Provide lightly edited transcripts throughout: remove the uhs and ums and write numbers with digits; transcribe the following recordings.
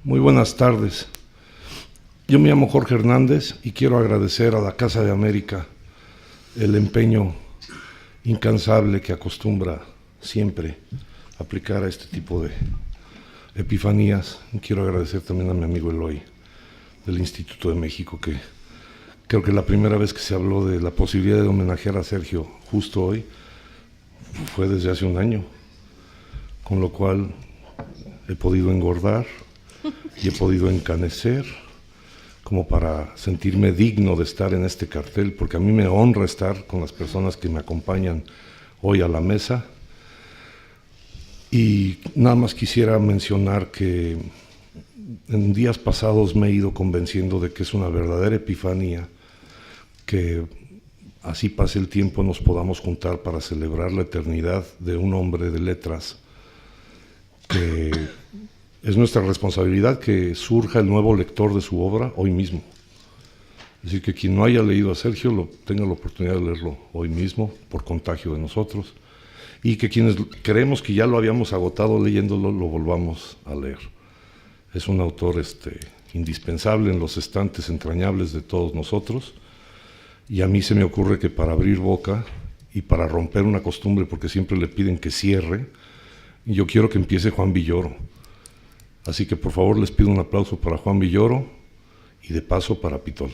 Muy buenas tardes. Yo me llamo Jorge Hernández y quiero agradecer a la Casa de América el empeño incansable que acostumbra siempre aplicar a este tipo de epifanías. Y quiero agradecer también a mi amigo Eloy del Instituto de México, que creo que la primera vez que se habló de la posibilidad de homenajear a Sergio justo hoy fue desde hace un año, con lo cual he podido engordar y he podido encanecer como para sentirme digno de estar en este cartel, porque a mí me honra estar con las personas que me acompañan hoy a la mesa. Y nada más quisiera mencionar que en días pasados me he ido convenciendo de que es una verdadera epifanía, que así pase el tiempo nos podamos juntar para celebrar la eternidad de un hombre de letras, que es nuestra responsabilidad que surja el nuevo lector de su obra hoy mismo. Es decir, que quien no haya leído a Sergio tenga la oportunidad de leerlo hoy mismo, por contagio de nosotros, y que quienes creemos que ya lo habíamos agotado leyéndolo, lo volvamos a leer. Es un autor indispensable en los estantes entrañables de todos nosotros, y a mí se me ocurre que para abrir boca y para romper una costumbre, porque siempre le piden que cierre, yo quiero que empiece Juan Villoro. Así que por favor les pido un aplauso para Juan Villoro y de paso para Pitol.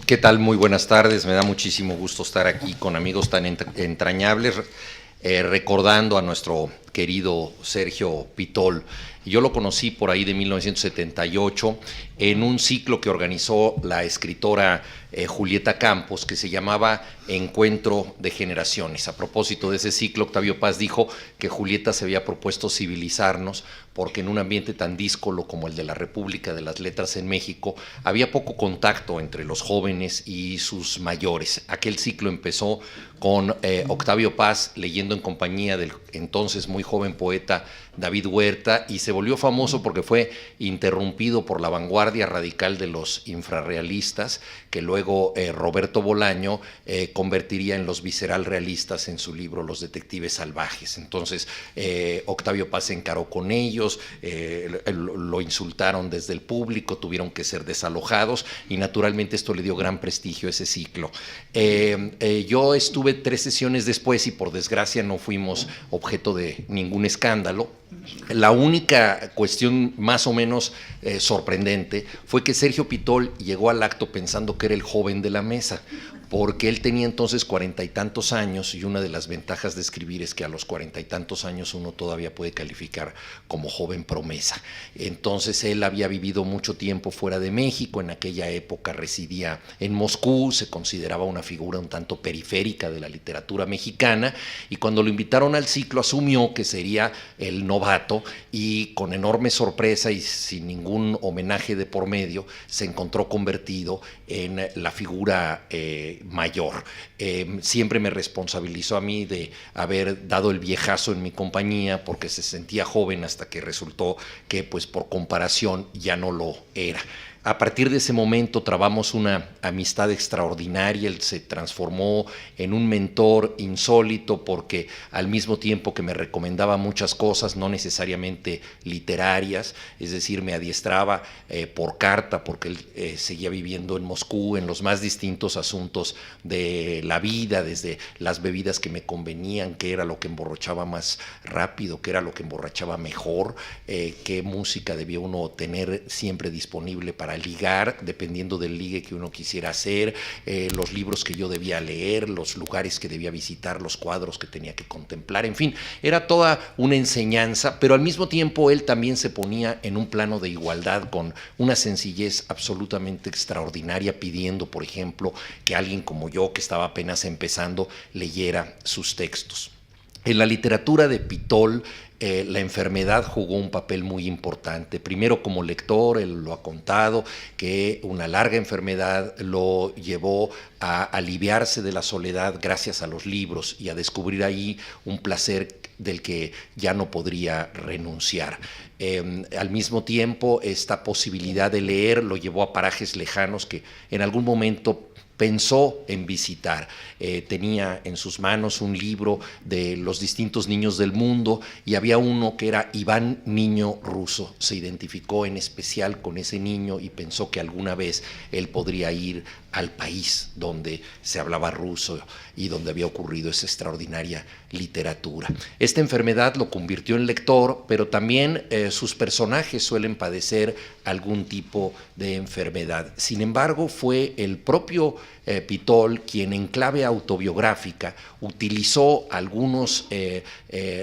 ¿Qué tal? Muy buenas tardes. Me da muchísimo gusto estar aquí con amigos tan entrañables, recordando a nuestro querido Sergio Pitol. Yo lo conocí por ahí de 1978 en un ciclo que organizó la escritora Julieta Campos, que se llamaba Encuentro de Generaciones. A propósito de ese ciclo, Octavio Paz dijo que Julieta se había propuesto civilizarnos porque en un ambiente tan díscolo como el de la República de las Letras en México había poco contacto entre los jóvenes y sus mayores. Aquel ciclo empezó con Octavio Paz leyendo en compañía del entonces muy joven poeta David Huerta, y se volvió famoso porque fue interrumpido por la vanguardia radical de los infrarrealistas, que luego Roberto Bolaño convertiría en los visceral realistas en su libro Los Detectives Salvajes. Entonces Octavio Paz se encaró con ellos, lo insultaron desde el público, tuvieron que ser desalojados, y naturalmente esto le dio gran prestigio a ese ciclo. Yo estuve 3 sesiones después y por desgracia no fuimos objeto de ningún escándalo. La única cuestión más o menos sorprendente fue que Sergio Pitol llegó al acto pensando que era el joven de la mesa, porque él tenía entonces 40 y tantos años, y una de las ventajas de escribir es que a los 40 y tantos años uno todavía puede calificar como joven promesa. Entonces él había vivido mucho tiempo fuera de México, en aquella época residía en Moscú, se consideraba una figura un tanto periférica de la literatura mexicana, y cuando lo invitaron al ciclo asumió que sería el novato, y con enorme sorpresa y sin ningún homenaje de por medio se encontró convertido en la figura mayor. Siempre me responsabilizó a mí de haber dado el viejazo en mi compañía porque se sentía joven, hasta que resultó que pues por comparación ya no lo era. A partir de ese momento trabamos una amistad extraordinaria. Él se transformó en un mentor insólito, porque al mismo tiempo que me recomendaba muchas cosas, no necesariamente literarias, es decir, me adiestraba por carta, porque él seguía viviendo en Moscú, en los más distintos asuntos de la vida, desde las bebidas que me convenían, qué era lo que emborrachaba más rápido, qué era lo que emborrachaba mejor, qué música debía uno tener siempre disponible para ligar, dependiendo del ligue que uno quisiera hacer, los libros que yo debía leer, los lugares que debía visitar, los cuadros que tenía que contemplar, en fin, era toda una enseñanza, pero al mismo tiempo él también se ponía en un plano de igualdad con una sencillez absolutamente extraordinaria, pidiendo, por ejemplo, que alguien como yo, que estaba apenas empezando, leyera sus textos. En la literatura de Pitol, la enfermedad jugó un papel muy importante. Primero como lector, él lo ha contado, que una larga enfermedad lo llevó a aliviarse de la soledad gracias a los libros y a descubrir ahí un placer del que ya no podría renunciar. Al mismo tiempo, esta posibilidad de leer lo llevó a parajes lejanos que en algún momento pensó en visitar. Tenía en sus manos un libro de los distintos niños del mundo y había uno que era Iván Niño Ruso. Se identificó en especial con ese niño y pensó que alguna vez él podría ir al país donde se hablaba ruso y donde había ocurrido esa extraordinaria literatura. Esta enfermedad lo convirtió en lector, pero también sus personajes suelen padecer algún tipo de enfermedad. Sin embargo, fue el propio Pitol quien en clave autobiográfica utilizó algunos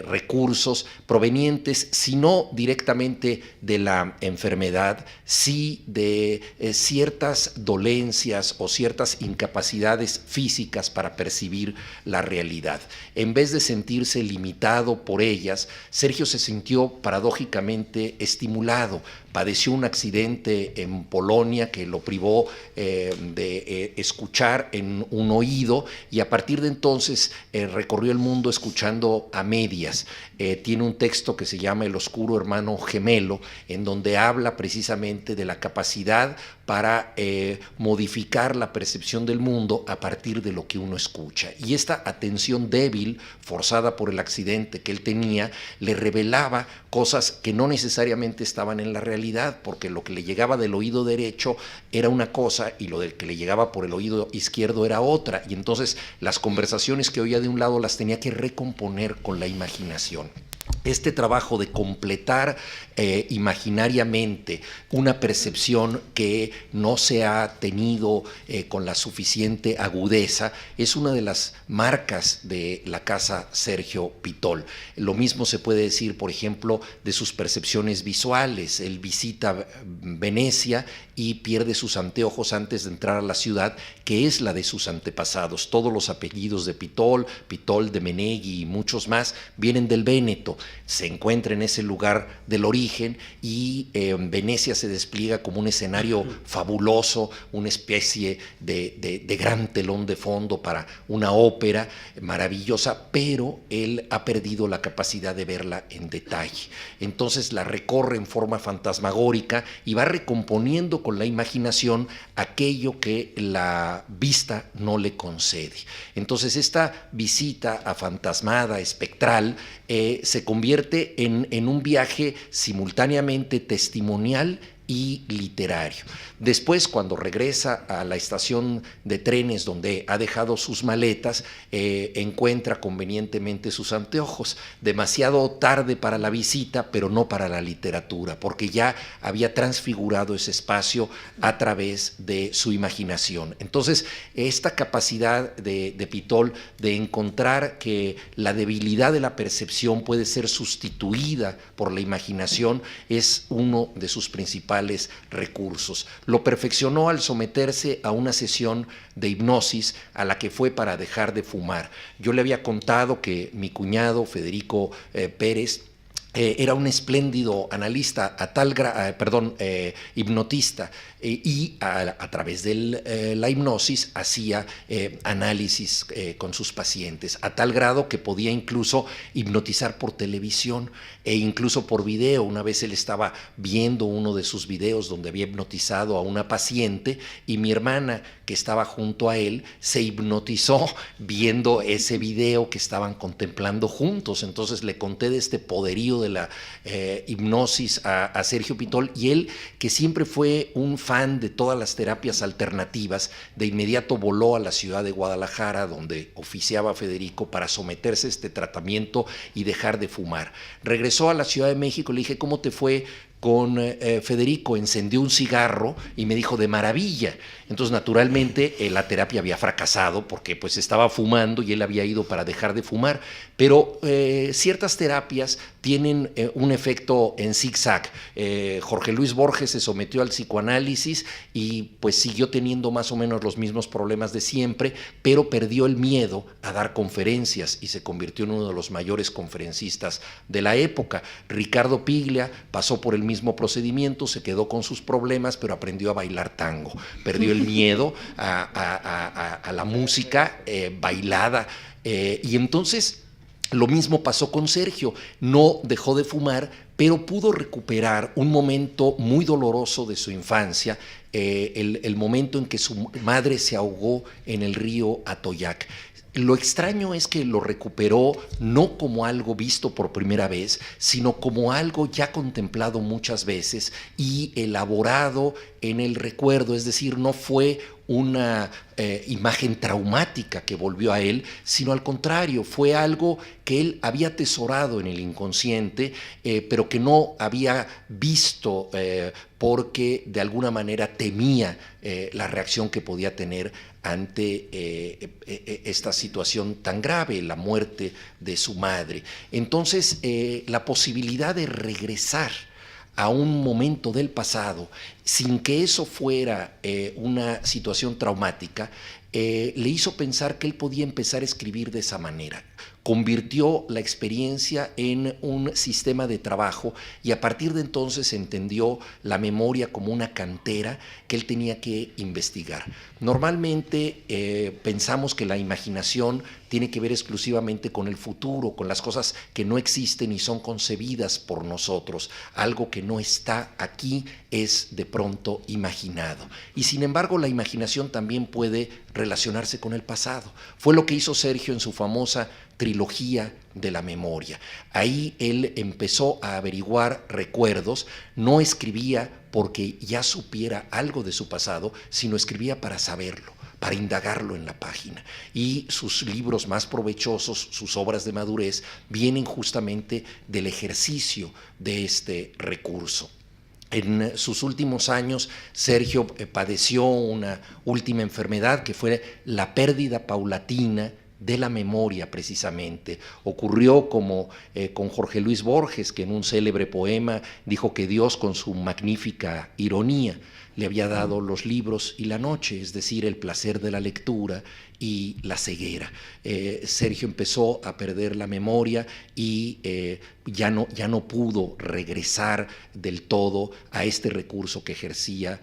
recursos provenientes, si no directamente de la enfermedad, sí de ciertas dolencias o ciertas incapacidades físicas para percibir la realidad. En vez de sentirse limitado por ellas, Sergio se sintió paradójicamente estimulado. Padeció un accidente en Polonia que lo privó de escuchar en un oído y a partir de entonces recorrió el mundo escuchando a medias. Tiene un texto que se llama El oscuro hermano gemelo, en donde habla precisamente de la capacidad para modificar la percepción del mundo a partir de lo que uno escucha. Y esta atención débil, forzada por el accidente que él tenía, le revelaba cosas que no necesariamente estaban en la realidad, porque lo que le llegaba del oído derecho era una cosa y lo del que le llegaba por el oído izquierdo era otra. Y entonces las conversaciones que oía de un lado las tenía que recomponer con la imaginación. Este trabajo de completar imaginariamente una percepción que no se ha tenido con la suficiente agudeza es una de las marcas de la casa Sergio Pitol. Lo mismo se puede decir, por ejemplo, de sus percepciones visuales. Él visita Venecia y pierde sus anteojos antes de entrar a la ciudad, que es la de sus antepasados. Todos los apellidos de Pitol, Pitol de Meneghi y muchos más vienen del Véneto. Se encuentra en ese lugar del origen y Venecia se despliega como un escenario fabuloso, una especie de gran telón de fondo para una ópera maravillosa, pero él ha perdido la capacidad de verla en detalle. Entonces la recorre en forma fantasmagórica y va recomponiendo con la imaginación aquello que la vista no le concede. Entonces esta visita afantasmada, espectral, se convierte en un viaje simultáneamente testimonial y literario. Después, cuando regresa a la estación de trenes donde ha dejado sus maletas, encuentra convenientemente sus anteojos. Demasiado tarde para la visita, pero no para la literatura, porque ya había transfigurado ese espacio a través de su imaginación. Entonces, esta capacidad de Pitol de encontrar que la debilidad de la percepción puede ser sustituida por la imaginación es uno de sus principales recursos. Lo perfeccionó al someterse a una sesión de hipnosis a la que fue para dejar de fumar. Yo le había contado que mi cuñado Federico Pérez era un espléndido analista, hipnotista, y a través de la hipnosis hacía análisis con sus pacientes, a tal grado que podía incluso hipnotizar por televisión e incluso por video. Una vez él estaba viendo uno de sus videos donde había hipnotizado a una paciente y mi hermana, que estaba junto a él, se hipnotizó viendo ese video que estaban contemplando juntos. Entonces le conté de este poderío de la hipnosis a Sergio Pitol, y él, que siempre fue un fan de todas las terapias alternativas, de inmediato voló a la ciudad de Guadalajara, donde oficiaba Federico, para someterse a este tratamiento y dejar de fumar. Regresó a la Ciudad de México, le dije, ¿cómo te fue con Federico? Encendió un cigarro y me dijo, de maravilla. Entonces, naturalmente, la terapia había fracasado porque pues estaba fumando y él había ido para dejar de fumar. Pero ciertas terapias tienen un efecto en zigzag. Jorge Luis Borges se sometió al psicoanálisis y pues siguió teniendo más o menos los mismos problemas de siempre, pero perdió el miedo a dar conferencias y se convirtió en uno de los mayores conferencistas de la época. Ricardo Piglia pasó por el mismo procedimiento, se quedó con sus problemas, pero aprendió a bailar tango. Perdió el miedo a la música bailada, y entonces lo mismo pasó con Sergio. No dejó de fumar, pero pudo recuperar un momento muy doloroso de su infancia, el momento en que su madre se ahogó en el río Atoyac. Lo extraño es que lo recuperó no como algo visto por primera vez, sino como algo ya contemplado muchas veces y elaborado en el recuerdo, es decir, no fue una imagen traumática que volvió a él, sino al contrario, fue algo que él había atesorado en el inconsciente, pero que no había visto porque de alguna manera temía la reacción que podía tener ante esta situación tan grave, la muerte de su madre. Entonces, la posibilidad de regresar a un momento del pasado, sin que eso fuera una situación traumática, le hizo pensar que él podía empezar a escribir de esa manera. Convirtió la experiencia en un sistema de trabajo y a partir de entonces entendió la memoria como una cantera que él tenía que investigar. Normalmente pensamos que la imaginación tiene que ver exclusivamente con el futuro, con las cosas que no existen y son concebidas por nosotros. Algo que no está aquí es de pronto imaginado. Y sin embargo, la imaginación también puede relacionarse con el pasado. Fue lo que hizo Sergio en su famosa trilogía de la memoria. Ahí él empezó a averiguar recuerdos, no escribía porque ya supiera algo de su pasado, sino escribía para saberlo, para indagarlo en la página. Y sus libros más provechosos, sus obras de madurez, vienen justamente del ejercicio de este recurso. En sus últimos años, Sergio padeció una última enfermedad que fue la pérdida paulatina de la memoria, precisamente. Ocurrió como con Jorge Luis Borges, que en un célebre poema dijo que Dios, con su magnífica ironía, le había dado los libros y la noche, es decir, el placer de la lectura y la ceguera. Sergio empezó a perder la memoria y ya no pudo regresar del todo a este recurso que ejercía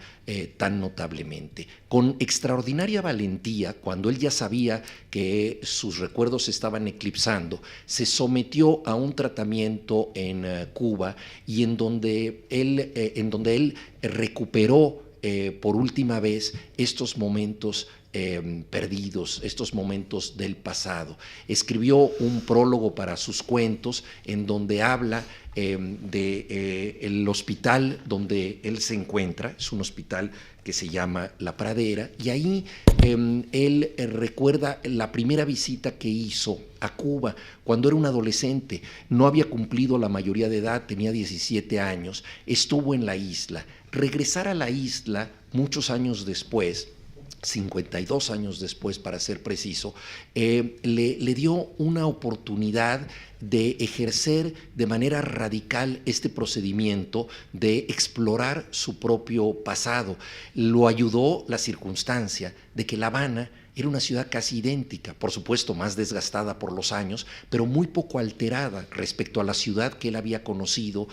tan notablemente. Con extraordinaria valentía, cuando él ya sabía que sus recuerdos se estaban eclipsando, se sometió a un tratamiento en Cuba y en donde él recuperó por última vez estos momentos perdidos, estos momentos del pasado. Escribió un prólogo para sus cuentos en donde habla del hospital donde él se encuentra, es un hospital que se llama La Pradera, y ahí él recuerda la primera visita que hizo a Cuba cuando era un adolescente, no había cumplido la mayoría de edad, tenía 17 años, estuvo en la isla. Regresar a la isla muchos años después, 52 años después para ser preciso, le dio una oportunidad de ejercer de manera radical este procedimiento de explorar su propio pasado. Lo ayudó la circunstancia de que La Habana era una ciudad casi idéntica, por supuesto más desgastada por los años, pero muy poco alterada respecto a la ciudad que él había conocido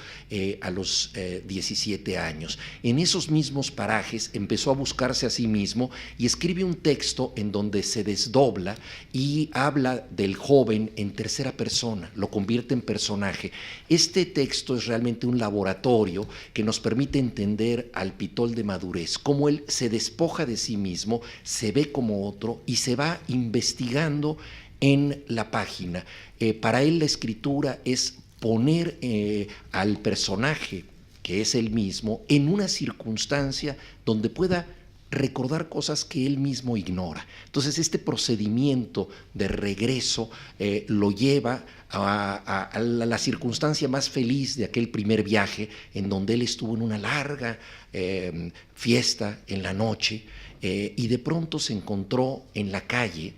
a los 17 años. En esos mismos parajes empezó a buscarse a sí mismo y escribe un texto en donde se desdobla y habla del joven en tercera persona, lo convierte en personaje. Este texto es realmente un laboratorio que nos permite entender al Pitol de madurez, cómo él se despoja de sí mismo, se ve como otro y se va investigando en la página. Para él la escritura es poner al personaje, que es él mismo, en una circunstancia donde pueda recordar cosas que él mismo ignora. Entonces este procedimiento de regreso lo lleva a la circunstancia más feliz de aquel primer viaje, en donde él estuvo en una larga fiesta en la noche, y de pronto se encontró en la calle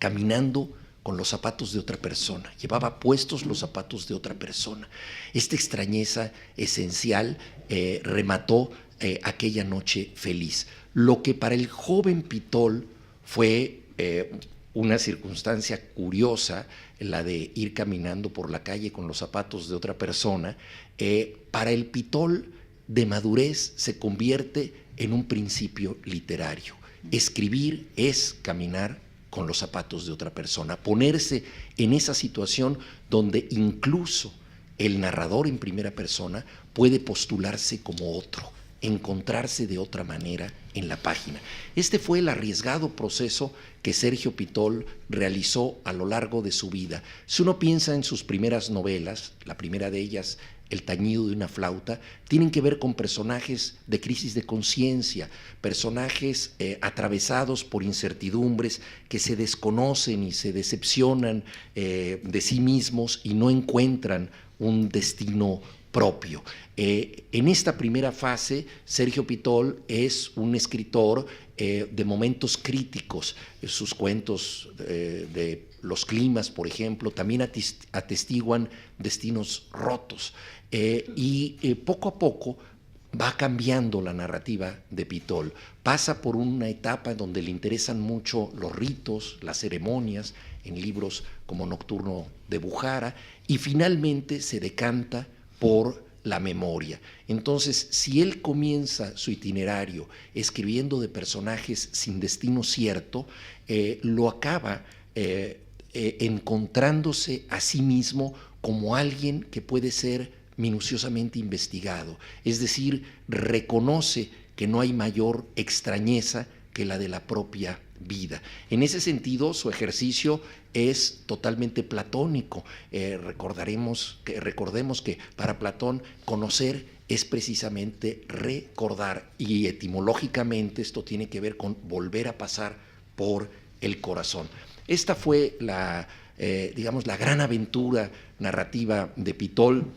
caminando con los zapatos de otra persona, llevaba puestos los zapatos de otra persona. Esta extrañeza esencial remató aquella noche feliz. Lo que para el joven Pitol fue una circunstancia curiosa, la de ir caminando por la calle con los zapatos de otra persona, para el Pitol de madurez se convierte en un principio literario. Escribir es caminar con los zapatos de otra persona, ponerse en esa situación donde incluso el narrador en primera persona puede postularse como otro, encontrarse de otra manera en la página. Este fue el arriesgado proceso que Sergio Pitol realizó a lo largo de su vida. Si uno piensa en sus primeras novelas, la primera de ellas, El tañido de una flauta, tienen que ver con personajes de crisis de conciencia, personajes atravesados por incertidumbres que se desconocen y se decepcionan de sí mismos y no encuentran un destino propio. En esta primera fase, Sergio Pitol es un escritor de momentos críticos. Sus cuentos de Los climas, por ejemplo, también atestiguan destinos rotos. Y poco a poco va cambiando la narrativa de Pitol. Pasa por una etapa en donde le interesan mucho los ritos, las ceremonias, en libros como Nocturno de Bujara, y finalmente se decanta por la memoria. Entonces, si él comienza su itinerario escribiendo de personajes sin destino cierto, lo acaba encontrándose a sí mismo como alguien que puede ser minuciosamente investigado. Es decir, reconoce que no hay mayor extrañeza que la de la propia vida. En ese sentido, su ejercicio es totalmente platónico. Recordemos que para Platón conocer es precisamente recordar, y etimológicamente esto tiene que ver con volver a pasar por el corazón. Esta fue la gran aventura narrativa de Pitol,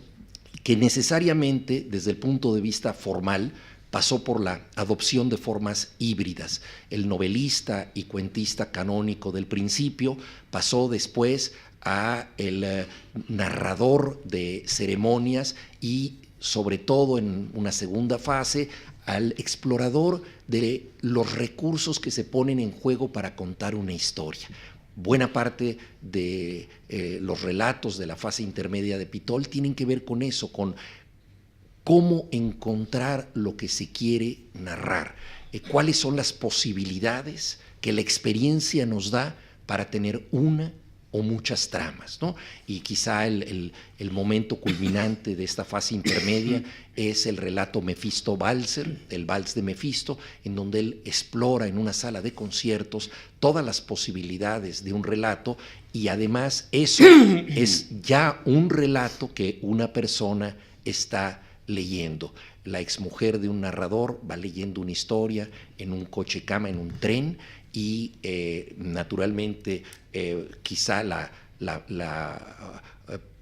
que necesariamente, desde el punto de vista formal, pasó por la adopción de formas híbridas. El novelista y cuentista canónico del principio pasó después a el narrador de ceremonias y, sobre todo en una segunda fase, al explorador de los recursos que se ponen en juego para contar una historia. Buena parte de los relatos de la fase intermedia de Pitol tienen que ver con eso, con cómo encontrar lo que se quiere narrar, cuáles son las posibilidades que la experiencia nos da para tener una o muchas tramas, ¿no? Y quizá el momento culminante de esta fase intermedia es el relato Mefisto-Walser, el Vals de Mefisto, en donde él explora en una sala de conciertos todas las posibilidades de un relato, y además eso es ya un relato que una persona está leyendo. La exmujer de un narrador va leyendo una historia en un coche cama, en un tren, y naturalmente quizá la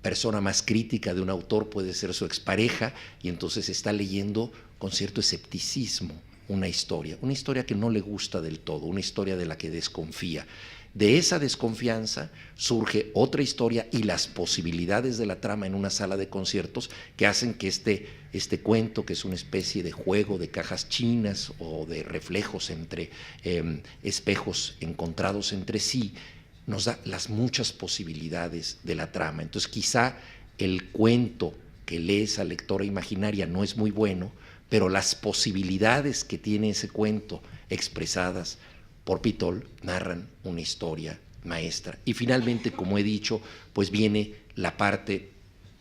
persona más crítica de un autor puede ser su expareja, y entonces está leyendo con cierto escepticismo una historia que no le gusta del todo, una historia de la que desconfía. De esa desconfianza surge otra historia y las posibilidades de la trama en una sala de conciertos que hacen que este cuento, que es una especie de juego de cajas chinas o de reflejos entre espejos encontrados entre sí, nos da las muchas posibilidades de la trama. Entonces, quizá el cuento que lee esa lectora imaginaria no es muy bueno, pero las posibilidades que tiene ese cuento expresadas por Pitol narran una historia maestra. Y finalmente, como he dicho, pues viene la parte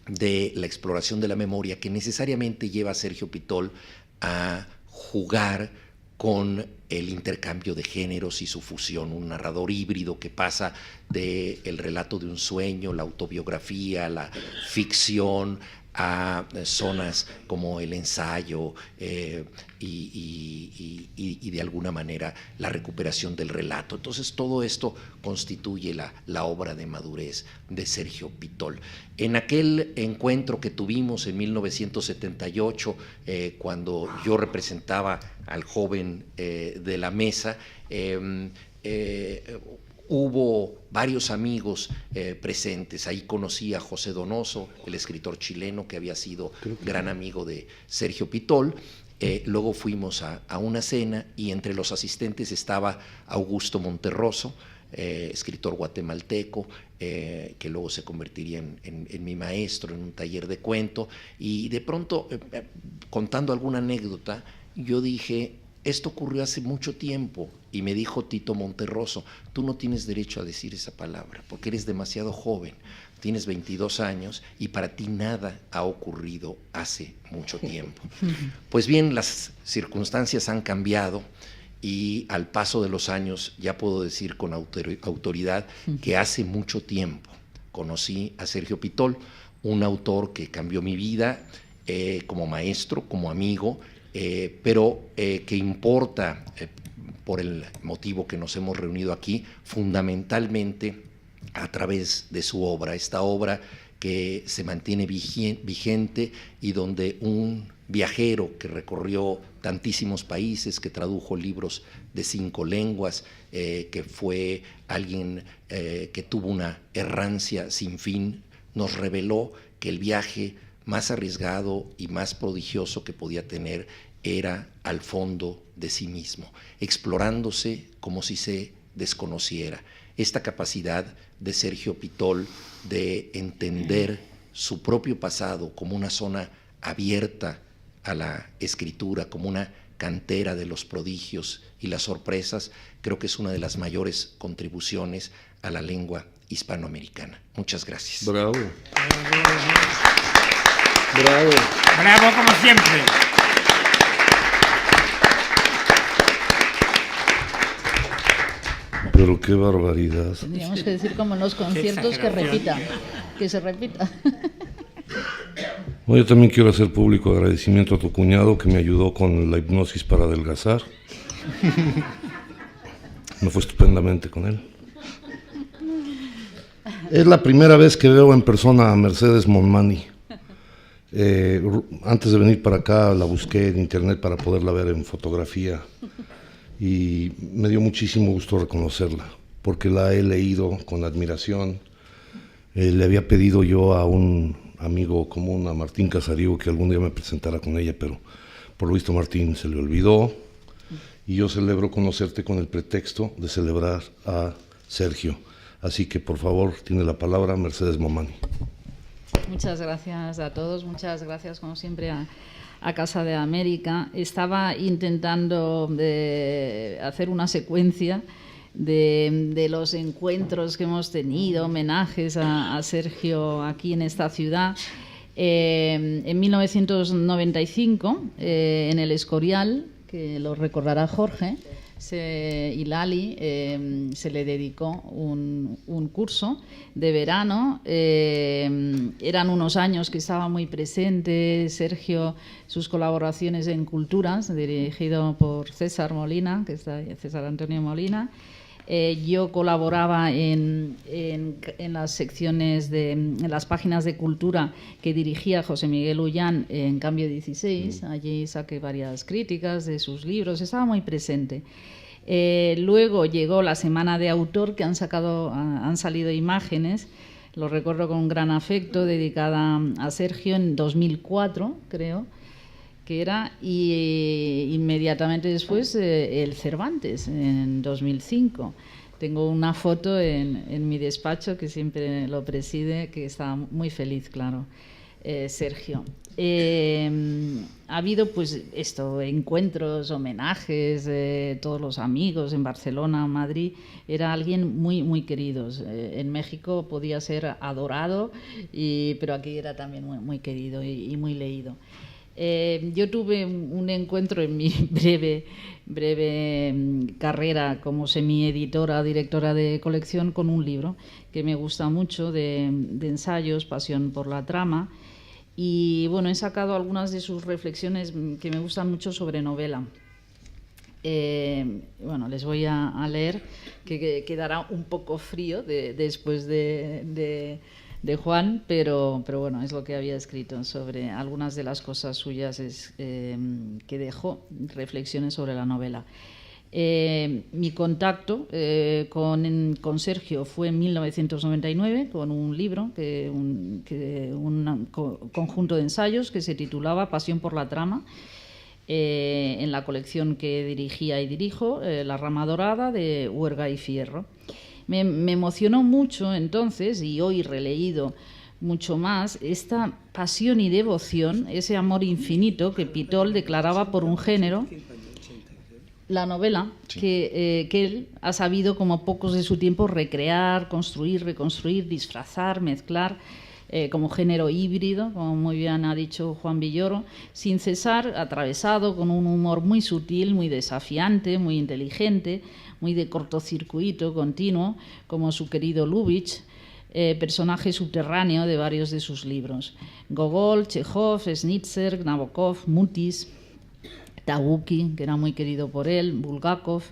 de la exploración de la memoria, que necesariamente lleva a Sergio Pitol a jugar con el intercambio de géneros y su fusión, un narrador híbrido que pasa del relato de un sueño, la autobiografía, la ficción, a zonas como el ensayo y de alguna manera la recuperación del relato. Entonces, todo esto constituye la obra de madurez de Sergio Pitol. En aquel encuentro que tuvimos en 1978, cuando yo representaba al joven de la mesa, hubo varios amigos presentes. Ahí conocí a José Donoso, el escritor chileno que había sido gran amigo de Sergio Pitol. Luego fuimos a una cena, y entre los asistentes estaba Augusto Monterroso, escritor guatemalteco, que luego se convertiría en mi maestro en un taller de cuento. Y de pronto, contando alguna anécdota, yo dije: esto ocurrió hace mucho tiempo. Y me dijo Tito Monterroso, tú no tienes derecho a decir esa palabra porque eres demasiado joven, tienes 22 años y para ti nada ha ocurrido hace mucho tiempo. Pues bien, las circunstancias han cambiado y al paso de los años ya puedo decir con autoridad que hace mucho tiempo conocí a Sergio Pitol, un autor que cambió mi vida como maestro, como amigo, pero que importa por el motivo que nos hemos reunido aquí, fundamentalmente a través de su obra, esta obra que se mantiene vigente y donde un viajero que recorrió tantísimos países, que tradujo libros de 5 lenguas, que fue alguien que tuvo una errancia sin fin, nos reveló que el viaje más arriesgado y más prodigioso que podía tener era al fondo de sí mismo, explorándose como si se desconociera. Esta capacidad de Sergio Pitol de entender su propio pasado como una zona abierta a la escritura, como una cantera de los prodigios y las sorpresas, creo que es una de las mayores contribuciones a la lengua hispanoamericana. Muchas gracias. Bravo. Bravo. Bravo como siempre. Pero qué barbaridad. Tendríamos que decir como en los conciertos que se repita. Bueno, yo también quiero hacer público agradecimiento a tu cuñado que me ayudó con la hipnosis para adelgazar. Me fue estupendamente con él. Es la primera vez que veo en persona a Mercedes Monmani. Antes de venir para acá la busqué en internet para poderla ver en fotografía y me dio muchísimo gusto reconocerla porque la he leído con admiración. Le había pedido yo a un amigo común, a Martín Casariego, que algún día me presentara con ella, pero por lo visto Martín se le olvidó y yo celebro conocerte con el pretexto de celebrar a Sergio. Así que por favor, tiene la palabra Mercedes Monmani. Muchas gracias a todos, muchas gracias como siempre a Casa de América. Estaba intentando hacer una secuencia de los encuentros que hemos tenido, homenajes a Sergio aquí en esta ciudad. En 1995, en el Escorial, que lo recordará Jorge, y Lali, se le dedicó un curso de verano. Eran unos años que estaba muy presente Sergio, sus colaboraciones en Culturas, dirigido por César Molina, que está ahí, César Antonio Molina. Yo colaboraba en las secciones en las páginas de cultura que dirigía José Miguel Ullán en Cambio 16. Allí saqué varias críticas de sus libros, estaba muy presente. Luego llegó la Semana de Autor, que han salido imágenes, lo recuerdo con gran afecto, dedicada a Sergio en 2004, creo que era, y inmediatamente después el Cervantes, en 2005. Tengo una foto en mi despacho, que siempre lo preside, que está muy feliz, claro, Sergio. Ha habido pues encuentros, homenajes, todos los amigos en Barcelona, Madrid. Era alguien muy, muy querido. En México podía ser adorado, pero aquí era también muy, muy querido y muy leído. Yo tuve un encuentro en mi breve carrera como semi-editora, directora de colección, con un libro que me gusta mucho, de ensayos, Pasión por la trama. Y bueno, he sacado algunas de sus reflexiones que me gustan mucho sobre novela. Bueno, les voy a leer, que quedará un poco frío después de Juan, pero bueno, es lo que había escrito sobre algunas de las cosas suyas que dejó, reflexiones sobre la novela. Mi contacto con Sergio fue en 1999 con un libro, un conjunto de ensayos que se titulaba Pasión por la trama, en la colección que dirigía y dirijo, La rama dorada, de Huerga y Fierro. Me emocionó mucho entonces, y hoy releído mucho más, esta pasión y devoción, ese amor infinito que Pitol declaraba por un género la novela, Sí. que él ha sabido, como pocos de su tiempo, recrear, construir, reconstruir, disfrazar, mezclar, como género híbrido, como muy bien ha dicho Juan Villoro, sin cesar, atravesado con un humor muy sutil, muy desafiante, muy inteligente, muy de cortocircuito continuo, como su querido Lubitsch, personaje subterráneo de varios de sus libros. Gogol, Chekhov, Snitzer, Nabokov, Mutis, Tabucchi, que era muy querido por él, Bulgakov,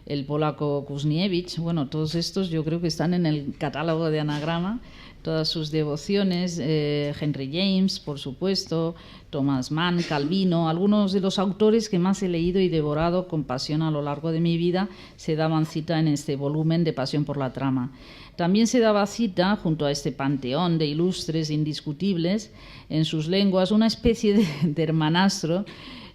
el polaco Kuzniewicz. Bueno, todos estos yo creo que están en el catálogo de Anagrama, todas sus devociones, Henry James, por supuesto, Thomas Mann, Calvino, algunos de los autores que más he leído y devorado con pasión a lo largo de mi vida se daban cita en este volumen de Pasión por la trama. También se daba cita, junto a este panteón de ilustres indiscutibles, en sus lenguas una especie de hermanastro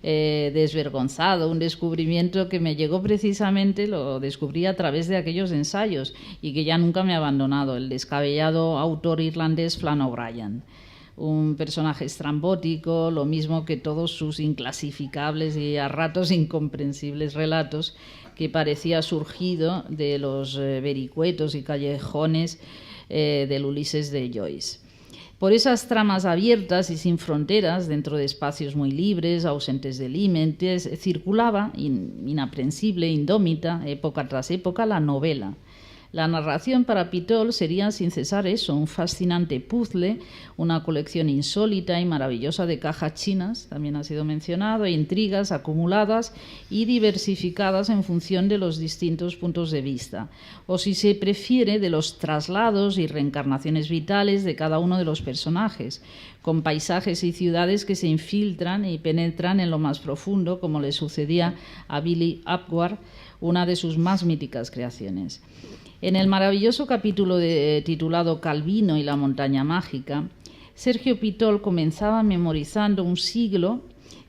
desvergonzado, un descubrimiento que me llegó precisamente, lo descubrí a través de aquellos ensayos y que ya nunca me ha abandonado, el descabellado autor irlandés Flann O'Brien. Un personaje estrambótico, lo mismo que todos sus inclasificables y a ratos incomprensibles relatos, que parecía surgido de los vericuetos y callejones del Ulises de Joyce. Por esas tramas abiertas y sin fronteras, dentro de espacios muy libres, ausentes de límites, circulaba, inaprensible, indómita, época tras época, la novela. La narración para Pitol sería sin cesar eso, un fascinante puzzle, una colección insólita y maravillosa de cajas chinas, también ha sido mencionado, intrigas acumuladas y diversificadas en función de los distintos puntos de vista, o si se prefiere, de los traslados y reencarnaciones vitales de cada uno de los personajes, con paisajes y ciudades que se infiltran y penetran en lo más profundo, como le sucedía a Billy Upward, una de sus más míticas creaciones. En el maravilloso capítulo titulado Calvino y la montaña mágica, Sergio Pitol comenzaba memorizando un siglo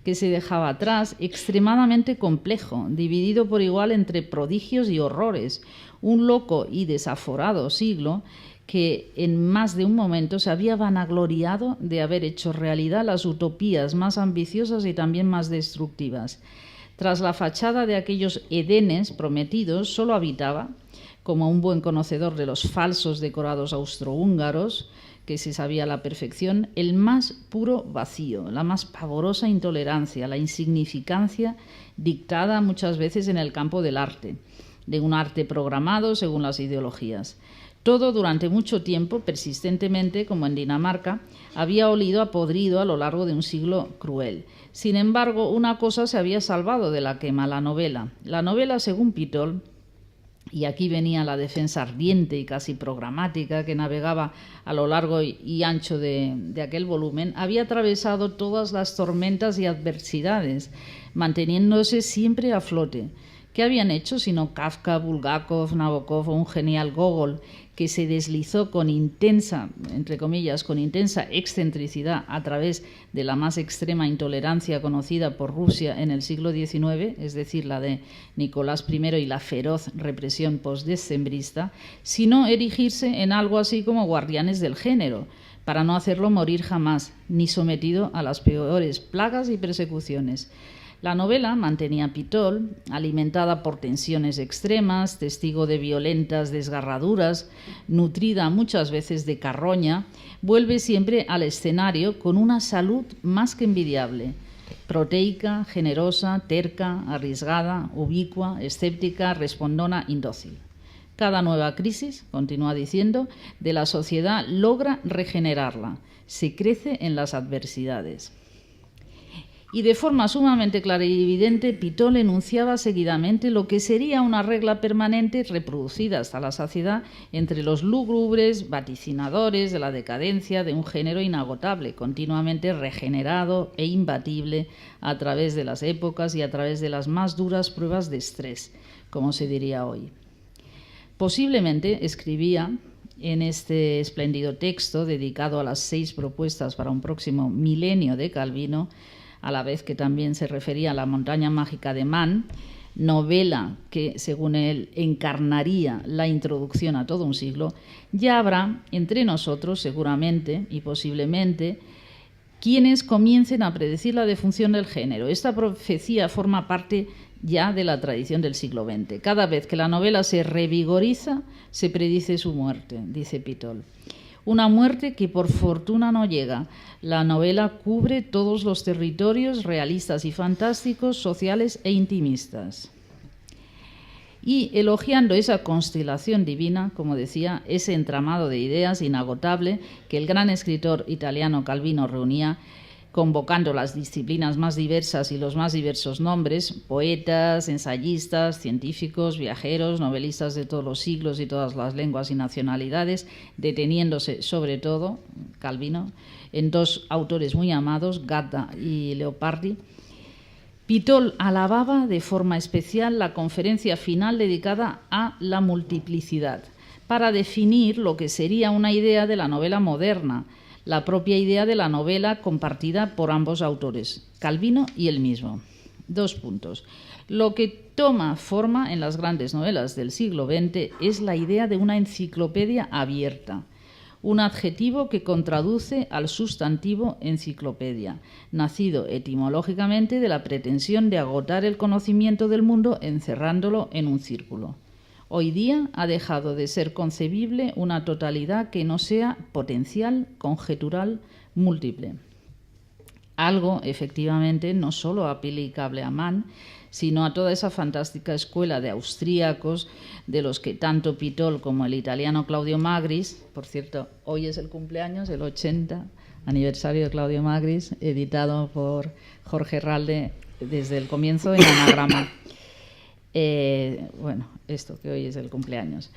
que se dejaba atrás, extremadamente complejo, dividido por igual entre prodigios y horrores, un loco y desaforado siglo que en más de un momento se había vanagloriado de haber hecho realidad las utopías más ambiciosas y también más destructivas. Tras la fachada de aquellos Edenes prometidos, solo habitaba, como un buen conocedor de los falsos decorados austrohúngaros, que se sabía a la perfección, el más puro vacío, la más pavorosa intolerancia, la insignificancia dictada muchas veces en el campo del arte, de un arte programado según las ideologías. Todo durante mucho tiempo, persistentemente, como en Dinamarca, había olido a podrido a lo largo de un siglo cruel. Sin embargo, una cosa se había salvado de la quema, la novela. La novela, según Pitol, y aquí venía la defensa ardiente y casi programática que navegaba a lo largo y ancho de aquel volumen, había atravesado todas las tormentas y adversidades, manteniéndose siempre a flote. ¿Qué habían hecho sino Kafka, Bulgakov, Nabokov o un genial Gogol que se deslizó con intensa, entre comillas, con intensa excentricidad a través de la más extrema intolerancia conocida por Rusia en el siglo XIX, es decir, la de Nicolás I y la feroz represión postdecembrista, sino erigirse en algo así como guardianes del género, para no hacerlo morir jamás, ni sometido a las peores plagas y persecuciones? La novela mantenía Pitol, alimentada por tensiones extremas, testigo de violentas desgarraduras, nutrida muchas veces de carroña, vuelve siempre al escenario con una salud más que envidiable, proteica, generosa, terca, arriesgada, ubicua, escéptica, respondona, indócil. Cada nueva crisis, continúa diciendo, de la sociedad logra regenerarla, se crece en las adversidades. Y de forma sumamente clara y evidente, Pitol enunciaba seguidamente lo que sería una regla permanente reproducida hasta la saciedad entre los lúgubres vaticinadores de la decadencia de un género inagotable, continuamente regenerado e imbatible a través de las épocas y a través de las más duras pruebas de estrés, como se diría hoy. Posiblemente, escribía en este espléndido texto dedicado a las 6 propuestas para un próximo milenio de Calvino, a la vez que también se refería a la montaña mágica de Mann, novela que, según él, encarnaría la introducción a todo un siglo, ya habrá entre nosotros, seguramente y posiblemente, quienes comiencen a predecir la defunción del género. Esta profecía forma parte ya de la tradición del siglo XX. Cada vez que la novela se revigoriza, se predice su muerte, dice Pitol. Una muerte que por fortuna no llega. La novela cubre todos los territorios realistas y fantásticos, sociales e intimistas. Y elogiando esa constelación divina, como decía, ese entramado de ideas inagotable que el gran escritor italiano Calvino reunía, convocando las disciplinas más diversas y los más diversos nombres, poetas, ensayistas, científicos, viajeros, novelistas de todos los siglos y todas las lenguas y nacionalidades, deteniéndose sobre todo, Calvino, en dos autores muy amados, Gatta y Leopardi. Pitol alababa de forma especial la conferencia final dedicada a la multiplicidad, para definir lo que sería una idea de la novela moderna, la propia idea de la novela compartida por ambos autores, Calvino y él mismo. 2 puntos. Lo que toma forma en las grandes novelas del siglo XX es la idea de una enciclopedia abierta, un adjetivo que contraduce al sustantivo enciclopedia, nacido etimológicamente de la pretensión de agotar el conocimiento del mundo encerrándolo en un círculo. Hoy día ha dejado de ser concebible una totalidad que no sea potencial, conjetural, múltiple. Algo, efectivamente, no solo aplicable a Mann, sino a toda esa fantástica escuela de austríacos de los que tanto Pitol como el italiano Claudio Magris, por cierto, hoy es el cumpleaños, el 80 aniversario de Claudio Magris, editado por Jorge Ralde desde el comienzo en Anagrama. Bueno, esto que hoy es el cumpleaños.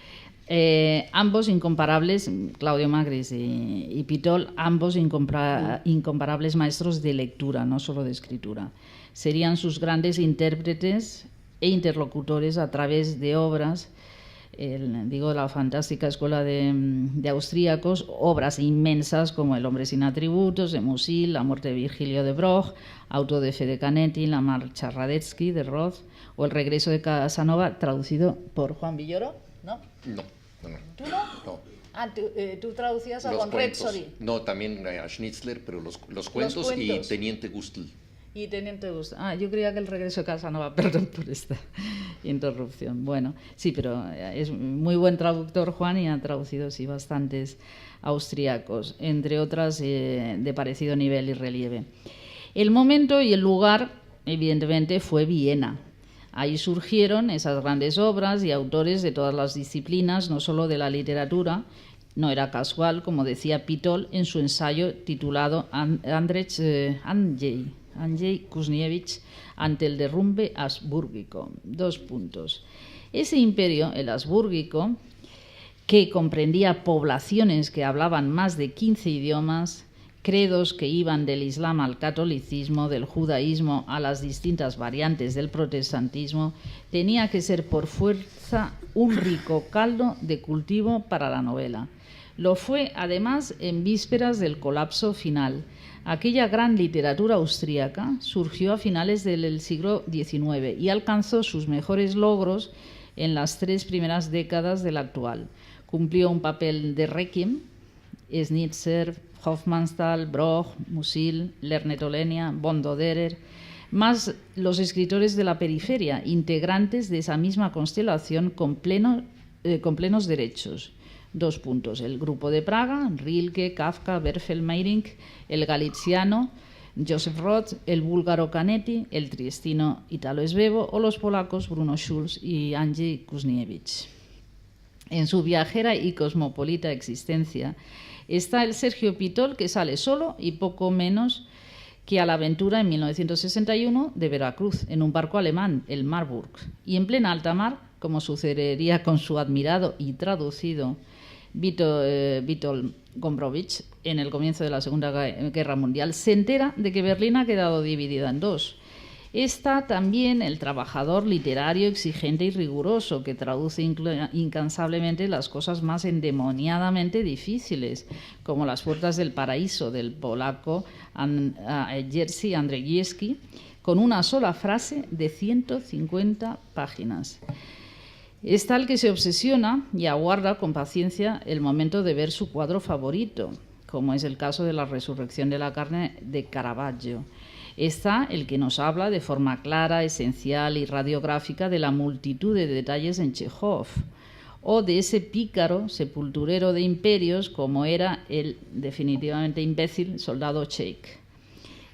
Ambos incomparables, Claudio Magris y Pitol, ambos incomparables maestros de lectura, no solo de escritura. Serían sus grandes intérpretes e interlocutores a través de obras, digo, la fantástica escuela de austríacos, obras inmensas como El hombre sin atributos, de Musil, La muerte de Virgilio de Broch, Auto de fe de Canetti, La marcha Radetzky de Roth, o El regreso de Casanova, traducido por Juan Villoro, ¿no? No. ¿Tú no? No. Ah, tú traducías a Los Von cuentos. Retzori. No, también a Schnitzler, pero los cuentos y Teniente Gustl. Y Teniente Gustl. Ah, yo creía que El regreso de Casanova, perdón por esta interrupción. Bueno, sí, pero es muy buen traductor Juan y ha traducido sí bastantes austríacos, entre otras de parecido nivel y relieve. El momento y el lugar, evidentemente, fue Viena. Ahí surgieron esas grandes obras y autores de todas las disciplinas, no solo de la literatura. No era casual, como decía Pitol en su ensayo titulado Andrzej Kuzniewicz ante el derrumbe habsbúrgico. 2 puntos. Ese imperio, el habsbúrgico, que comprendía poblaciones que hablaban más de 15 idiomas, credos que iban del Islam al catolicismo, del judaísmo a las distintas variantes del protestantismo, tenía que ser por fuerza un rico caldo de cultivo para la novela. Lo fue, además, en vísperas del colapso final. Aquella gran literatura austríaca surgió a finales del siglo XIX y alcanzó sus mejores logros en las 3 primeras décadas del actual. Cumplió un papel de Requiem, Schnitzer, Hofmannsthal, Broch, Musil, Lernet Olenia, Bondoderer, más los escritores de la periferia, integrantes de esa misma constelación con plenos derechos. 2 puntos. El grupo de Praga, Rilke, Kafka, Berfeld, Meyrink, el galiciano Joseph Roth, el búlgaro Canetti, el triestino Italo Svevo o los polacos Bruno Schulz y Andrzej Kuzniewicz. En su viajera y cosmopolita existencia está el Sergio Pitol, que sale solo y poco menos que a la aventura en 1961 de Veracruz, en un barco alemán, el Marburg, y en plena alta mar, como sucedería con su admirado y traducido Witold Gombrowicz en el comienzo de la Segunda Guerra Mundial, se entera de que Berlín ha quedado dividida en 2. Está también el trabajador literario exigente y riguroso que traduce incansablemente las cosas más endemoniadamente difíciles, como Las puertas del paraíso del polaco Jerzy Andrzejewski, con una sola frase de 150 páginas. Es tal que se obsesiona y aguarda con paciencia el momento de ver su cuadro favorito, como es el caso de La resurrección de la carne de Caravaggio. Está el que nos habla de forma clara, esencial y radiográfica de la multitud de detalles en Chejov, o de ese pícaro sepulturero de imperios como era el definitivamente imbécil soldado Cheik.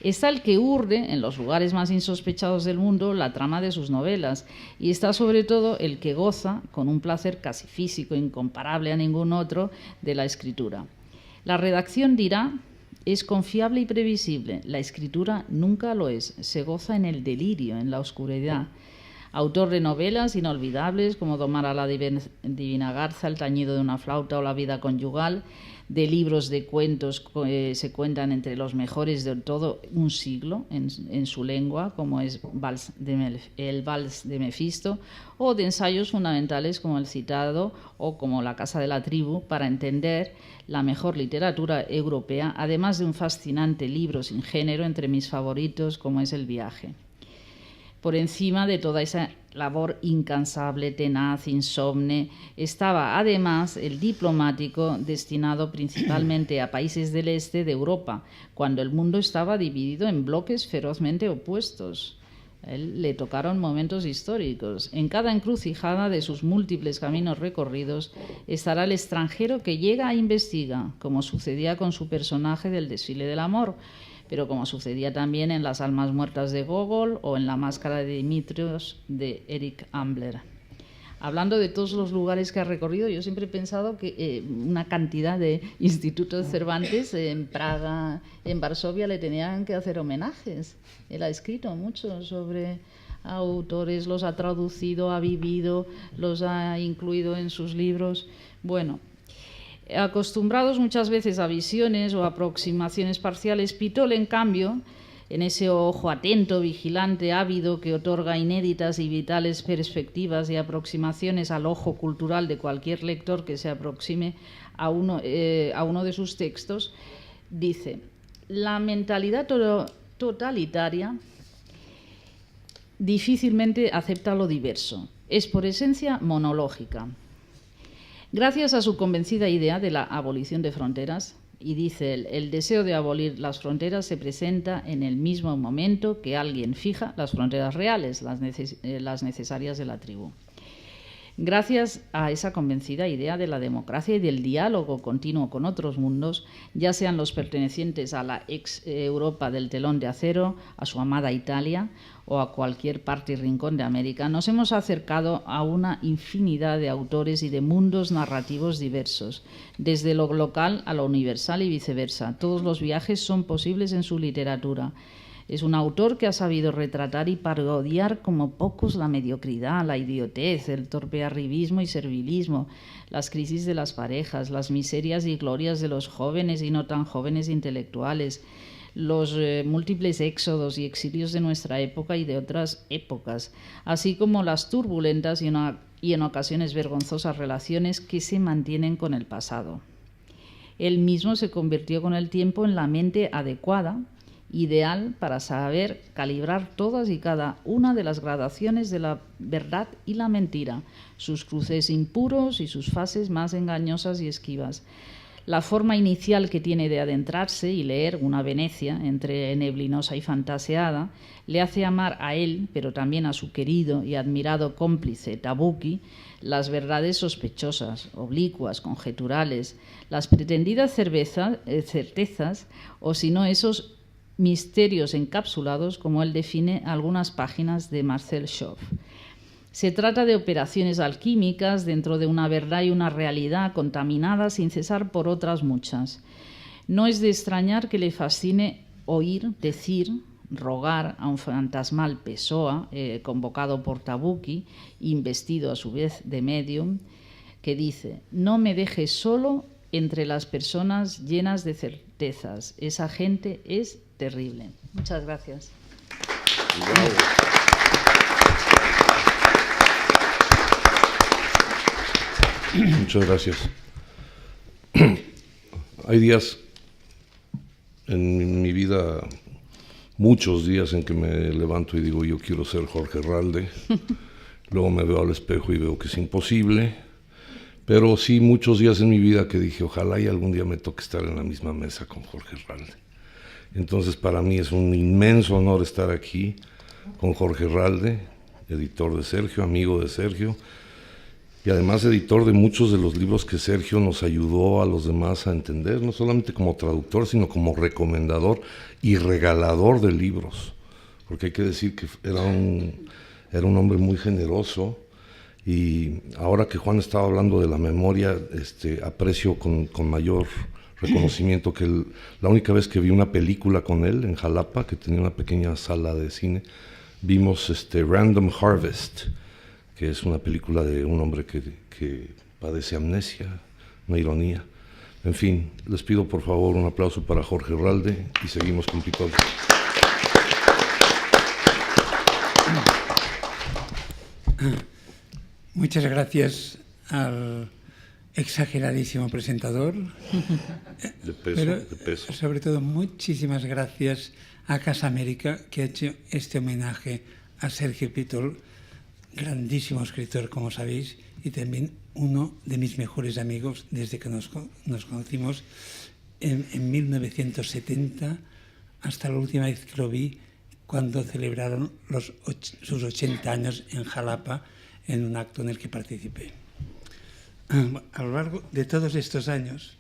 Está el que urde en los lugares más insospechados del mundo la trama de sus novelas, y está sobre todo el que goza, con un placer casi físico incomparable a ningún otro, de la escritura. La redacción dirá: es confiable y previsible. La escritura nunca lo es. Se goza en el delirio, en la oscuridad. Autor de novelas inolvidables como Domar a la divina garza, El tañido de una flauta o La vida conyugal, de libros de cuentos que se cuentan entre los mejores de todo un siglo en su lengua, como es El Vals de Mefisto, o de ensayos fundamentales como el citado o como La casa de la tribu, para entender la mejor literatura europea, además de un fascinante libro sin género entre mis favoritos como es El viaje. Por encima de toda esa labor incansable, tenaz, insomne, estaba además el diplomático destinado principalmente a países del este de Europa, cuando el mundo estaba dividido en bloques ferozmente opuestos. A él le tocaron momentos históricos. En cada encrucijada de sus múltiples caminos recorridos estará el extranjero que llega e investiga, como sucedía con su personaje del Desfile del Amor, pero como sucedía también en Las almas muertas de Gogol o en La máscara de Dimitrios de Erich Ambler. Hablando de todos los lugares que ha recorrido, yo siempre he pensado que una cantidad de institutos Cervantes en Praga, en Varsovia, le tenían que hacer homenajes. Él ha escrito mucho sobre autores, los ha traducido, ha vivido, los ha incluido en sus libros. Bueno, acostumbrados muchas veces a visiones o aproximaciones parciales, Pitol, en cambio, en ese ojo atento, vigilante, ávido, que otorga inéditas y vitales perspectivas y aproximaciones al ojo cultural de cualquier lector que se aproxime a uno de sus textos, dice: la mentalidad totalitaria difícilmente acepta lo diverso, es por esencia monológica. Gracias a su convencida idea de la abolición de fronteras, y dice él, el deseo de abolir las fronteras se presenta en el mismo momento que alguien fija las fronteras reales, las necesarias de la tribu. Gracias a esa convencida idea de la democracia y del diálogo continuo con otros mundos, ya sean los pertenecientes a la ex Europa del telón de acero, a su amada Italia o a cualquier parte y rincón de América, nos hemos acercado a una infinidad de autores y de mundos narrativos diversos, desde lo local a lo universal y viceversa. Todos los viajes son posibles en su literatura. Es un autor que ha sabido retratar y parodiar como pocos la mediocridad, la idiotez, el torpe arribismo y servilismo, las crisis de las parejas, las miserias y glorias de los jóvenes y no tan jóvenes intelectuales, los múltiples éxodos y exilios de nuestra época y de otras épocas, así como las turbulentas y en ocasiones vergonzosas relaciones que se mantienen con el pasado. Él mismo se convirtió con el tiempo en la mente adecuada, ideal para saber calibrar todas y cada una de las gradaciones de la verdad y la mentira, sus cruces impuros y sus fases más engañosas y esquivas. La forma inicial que tiene de adentrarse y leer una Venecia entre neblinosa y fantaseada le hace amar a él, pero también a su querido y admirado cómplice Tabucchi, las verdades sospechosas, oblicuas, conjeturales, las pretendidas certezas, o si no esos misterios encapsulados, como él define algunas páginas de Marcel Schauf. Se trata de operaciones alquímicas dentro de una verdad y una realidad contaminadas sin cesar por otras muchas. No es de extrañar que le fascine oír, decir, rogar a un fantasmal Pessoa, convocado por Tabucchi, investido a su vez de medium, que dice: no me dejes solo entre las personas llenas de certezas. Esa gente es terrible. Muchas gracias. Wow. Muchas gracias. Hay días en mi vida, muchos días en que me levanto y digo, yo quiero ser Jorge Ralde. Luego me veo al espejo y veo que es imposible. Pero sí, muchos días en mi vida que dije, ojalá y algún día me toque estar en la misma mesa con Jorge Ralde. Entonces para mí es un inmenso honor estar aquí con Jorge Ralde, editor de Sergio, amigo de Sergio, y además editor de muchos de los libros que Sergio nos ayudó a los demás a entender, no solamente como traductor, sino como recomendador y regalador de libros, porque hay que decir que era un hombre muy generoso. Y ahora que Juan estaba hablando de la memoria, aprecio con mayor reconocimiento que la única vez que vi una película con él en Jalapa, que tenía una pequeña sala de cine, vimos Random Harvest, que es una película de un hombre que padece amnesia, una ironía. En fin, les pido por favor un aplauso para Jorge Ralde y seguimos con Pitol. Muchas gracias al exageradísimo presentador. De peso, Pero, de peso. sobre todo, muchísimas gracias a Casa América, que ha hecho este homenaje a Sergio Pitol, grandísimo escritor, como sabéis, y también uno de mis mejores amigos desde que nos conocimos en 1970, hasta la última vez que lo vi, cuando celebraron sus 80 años en Jalapa, en un acto en el que participé. A lo largo de todos estos años,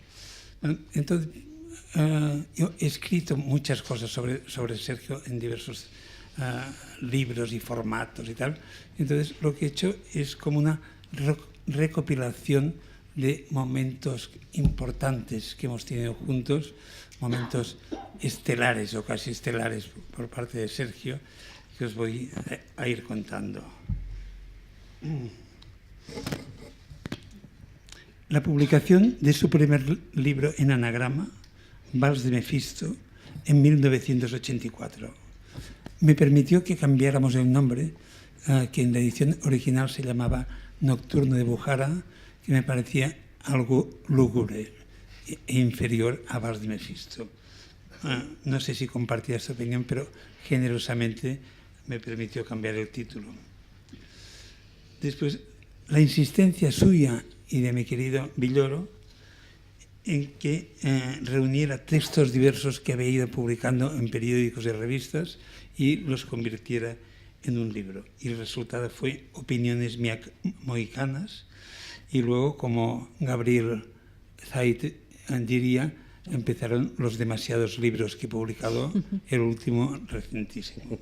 entonces, yo he escrito muchas cosas sobre Sergio en diversos libros y formatos y tal. Entonces, lo que he hecho es como una recopilación de momentos importantes que hemos tenido juntos, momentos estelares o casi estelares por parte de Sergio, que os voy a ir contando. La publicación de su primer libro en anagrama, Vals de Mefisto, en 1984, me permitió que cambiáramos el nombre, que en la edición original se llamaba Nocturno de Bujara, que me parecía algo lúgubre e inferior a Vals de Mefisto. No sé si compartía esta opinión, pero generosamente me permitió cambiar el título. Después, la insistencia suya y de mi querido Villoro en que reuniera textos diversos que había ido publicando en periódicos y revistas y los convirtiera en un libro. Y el resultado fue Opiniones Mohicanas, y luego, como Gabriel Zait diría, empezaron los demasiados libros que he publicado, el último recentísimo.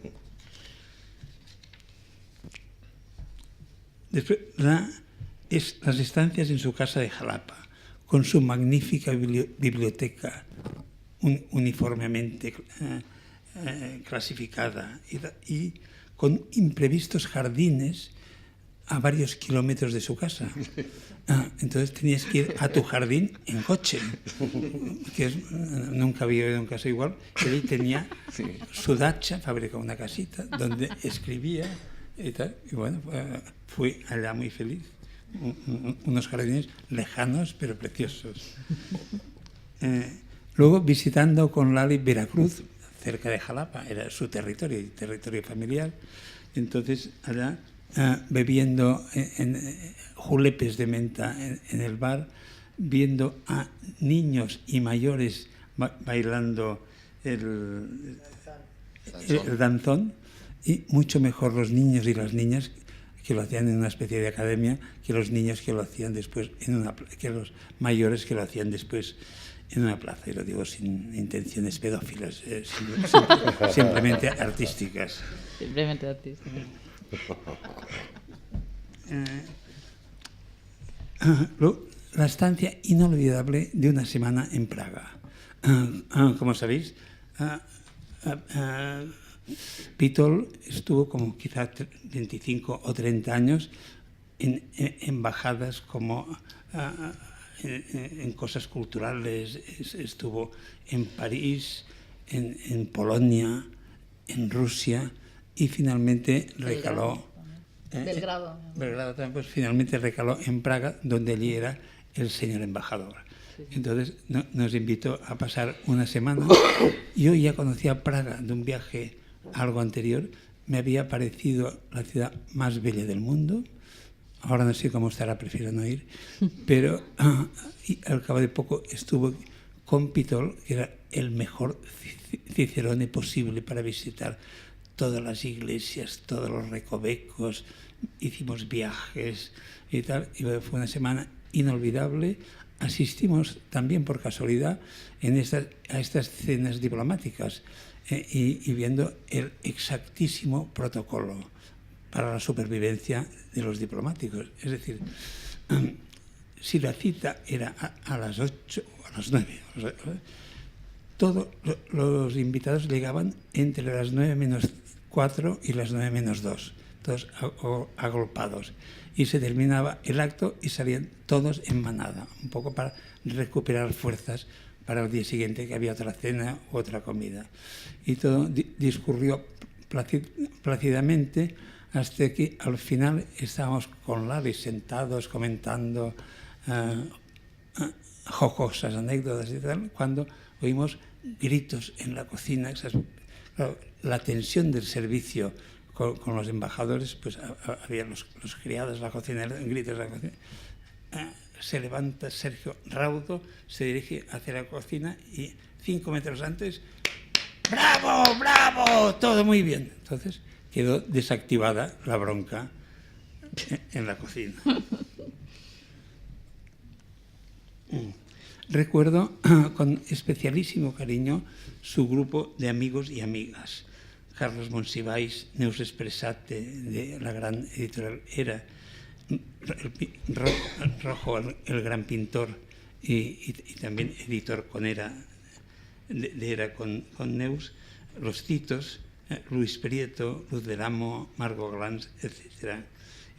Después, las estancias en su casa de Jalapa, con su magnífica biblioteca uniformemente clasificada y con imprevistos jardines a varios kilómetros de su casa. Entonces tenías que ir a tu jardín en coche, que nunca había habido un caso igual. Él tenía su dacha, fabricó una casita donde escribía y tal. Y bueno, fui allá muy feliz. Unos jardines lejanos pero preciosos. Luego, visitando con Lali Veracruz, cerca de Jalapa, era su territorio familiar. Entonces, allá, bebiendo en julepes de menta en el bar, viendo a niños y mayores bailando el danzón, y mucho mejor los niños y las niñas que lo hacían en una especie de academia, que los niños que lo hacían después que los mayores que lo hacían después en una plaza. Y lo digo sin intenciones pedófilas, simplemente artísticas. Simplemente artísticas. La estancia inolvidable de una semana en Praga. Como sabéis, Pitol estuvo como quizá 25 o 30 años en embajadas, como en cosas culturales. Estuvo en París, en Polonia, en Rusia, y finalmente recaló. Belgrado. Belgrado también, pues finalmente recaló en Praga, donde allí era el señor embajador. Entonces nos invitó a pasar una semana. Yo ya conocía Praga de un viaje algo anterior. Me había parecido la ciudad más bella del mundo. Ahora no sé cómo estará, prefiero no ir. Pero al cabo de poco estuve con Pitol, que era el mejor cicerone posible para visitar todas las iglesias, todos los recovecos, hicimos viajes y tal, y fue una semana inolvidable. Asistimos también por casualidad a estas cenas diplomáticas y viendo el exactísimo protocolo para la supervivencia de los diplomáticos. Es decir, si la cita era a las 8 o a las 9, todos los invitados llegaban entre las 9 menos 4 y las 9 menos 2, todos agolpados. Y se terminaba el acto y salían todos en manada, un poco para recuperar fuerzas para el día siguiente, que había otra cena u otra comida. Y todo discurrió plácidamente hasta que al final estábamos con Lali sentados comentando jocosas anécdotas y tal, cuando oímos gritos en la cocina. La tensión del servicio con los embajadores, pues había los criados, la cocinera, gritos en la cocina. Se levanta Sergio raudo, se dirige hacia la cocina y 5 metros antes, ¡bravo, bravo! Todo muy bien. Entonces quedó desactivada la bronca en la cocina. Recuerdo con especialísimo cariño su grupo de amigos y amigas. Carlos Monsiváis, Neus Espressate, de la gran editorial Era, Rojo, el gran pintor, y también editor con Era, de Era con Neus, los Titos, Luis Prieto, Luz del Amo, Margot Glantz, etc.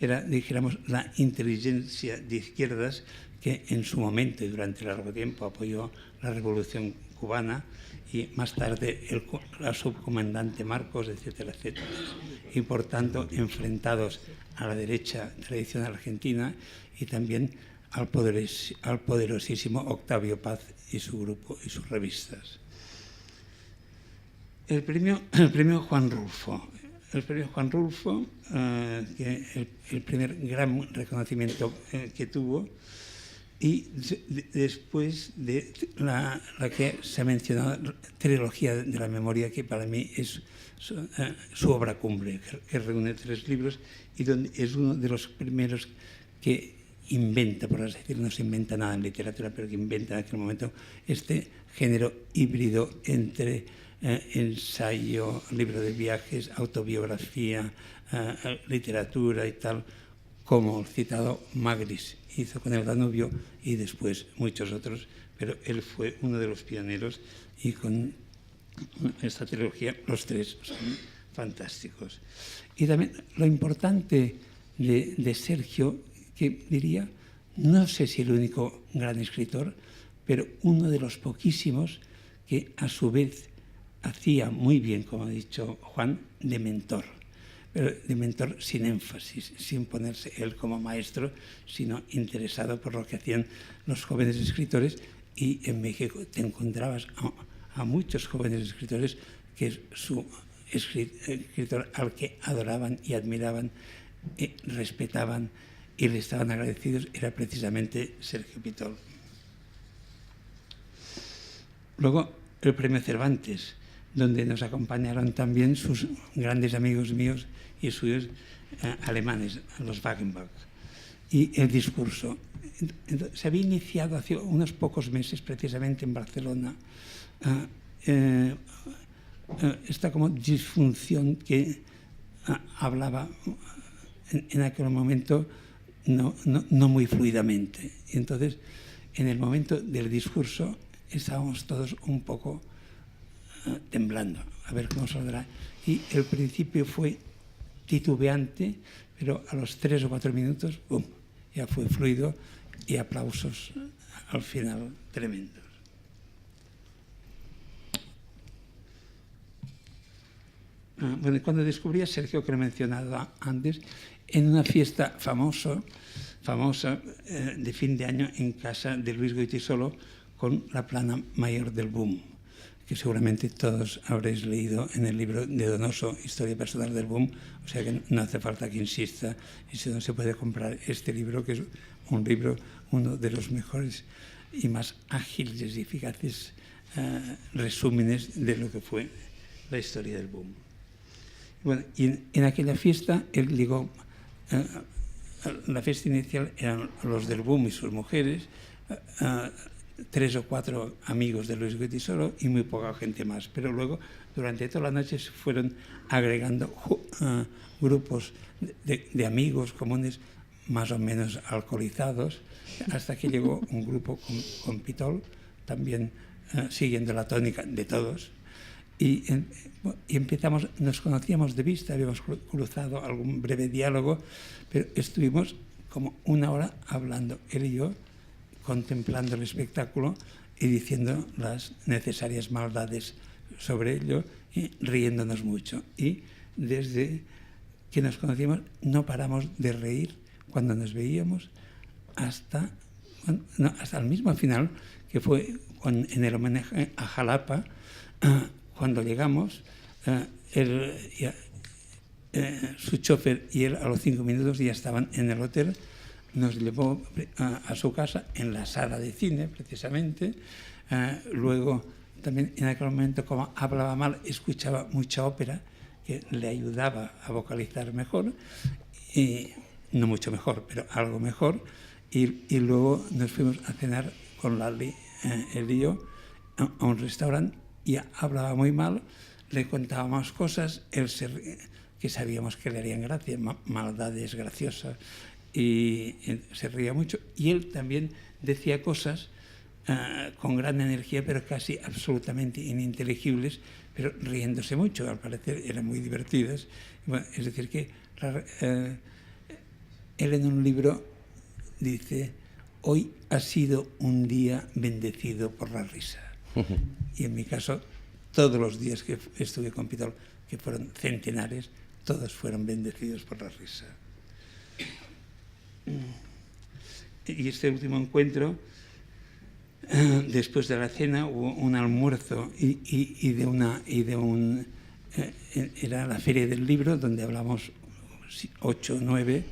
Era, dijéramos, la inteligencia de izquierdas que en su momento y durante largo tiempo apoyó la Revolución Cubana, y más tarde la subcomandante Marcos, etcétera, etcétera. Y por tanto enfrentados a la derecha tradicional argentina y también al poderosísimo Octavio Paz y su grupo y sus revistas. El premio Juan Rulfo. El premio Juan Rulfo, que el primer gran reconocimiento que tuvo, y después de la que se ha mencionado, Trilogía de la Memoria, que para mí es su obra cumbre, que reúne 3 libros y donde es uno de los primeros que inventa, por así decirlo, no se inventa nada en literatura, pero que inventa en aquel momento este género híbrido entre ensayo, libro de viajes, autobiografía, literatura y tal, como el citado Magris hizo con El Danubio y después muchos otros, pero él fue uno de los pioneros y con esta trilogía los 3 son fantásticos. Y también lo importante de Sergio, que diría, no sé si el único gran escritor, pero uno de los poquísimos que a su vez hacía muy bien, como ha dicho Juan, de mentor. Pero de mentor sin énfasis, sin ponerse él como maestro, sino interesado por lo que hacían los jóvenes escritores. Y en México te encontrabas a muchos jóvenes escritores que su escritor al que adoraban y admiraban, respetaban y le estaban agradecidos era precisamente Sergio Pitol. Luego el premio Cervantes, donde nos acompañaron también sus grandes amigos míos y suyos alemanes, los Wagenbach. Y el discurso. Entonces, se había iniciado hace unos pocos meses, precisamente en Barcelona, esta como disfunción que hablaba en aquel momento no muy fluidamente. Y entonces, en el momento del discurso, estábamos todos un poco temblando, a ver cómo saldrá. Y el principio fue titubeante, pero a los 3 o 4 minutos, ¡bum!, ya fue fluido y aplausos al final tremendos. Bueno, cuando descubrí a Sergio, que lo he mencionado antes, en una fiesta famosa de fin de año en casa de Luis Goytisolo con la plana mayor del boom, que seguramente todos habréis leído en el libro de Donoso, Historia personal del boom, o sea que no hace falta que insista, y si no se puede comprar este libro, que es un libro, uno de los mejores y más ágiles y eficaces resúmenes de lo que fue la historia del boom. Bueno, y en aquella fiesta él llegó, la fiesta inicial eran los del boom y sus mujeres, 3 o 4 amigos de Luis Goytisolo y muy poca gente más, pero luego durante toda la noche se fueron agregando grupos de amigos comunes más o menos alcoholizados, hasta que llegó un grupo con Pitol, también siguiendo la tónica de todos, y empezamos, nos conocíamos de vista, habíamos cruzado algún breve diálogo, pero estuvimos como 1 hora hablando, él y yo, contemplando el espectáculo y diciendo las necesarias maldades sobre ello y riéndonos mucho. Y desde que nos conocimos no paramos de reír cuando nos veíamos hasta el mismo final, que fue en el homenaje a Jalapa. Cuando llegamos, su chofer y él a los 5 minutos ya estaban en el hotel. Nos llevó a su casa en la sala de cine, precisamente. Luego, también en aquel momento, como hablaba mal, escuchaba mucha ópera, que le ayudaba a vocalizar mejor, y no mucho mejor, pero algo mejor. Y luego nos fuimos a cenar con Lali, él y yo, a un restaurante, y hablaba muy mal, le contábamos cosas, él que sabíamos que le harían gracia, maldades graciosas, y se reía mucho, y él también decía cosas con gran energía, pero casi absolutamente ininteligibles, pero riéndose mucho, al parecer eran muy divertidas. Bueno, es decir, que él en un libro dice: hoy ha sido un día bendecido por la risa. Y en mi caso, todos los días que estuve con Pitol, que fueron centenares, todos fueron bendecidos por la risa. Y este último encuentro, después de la cena, hubo un almuerzo era la Feria del Libro, donde hablamos 8 o 9,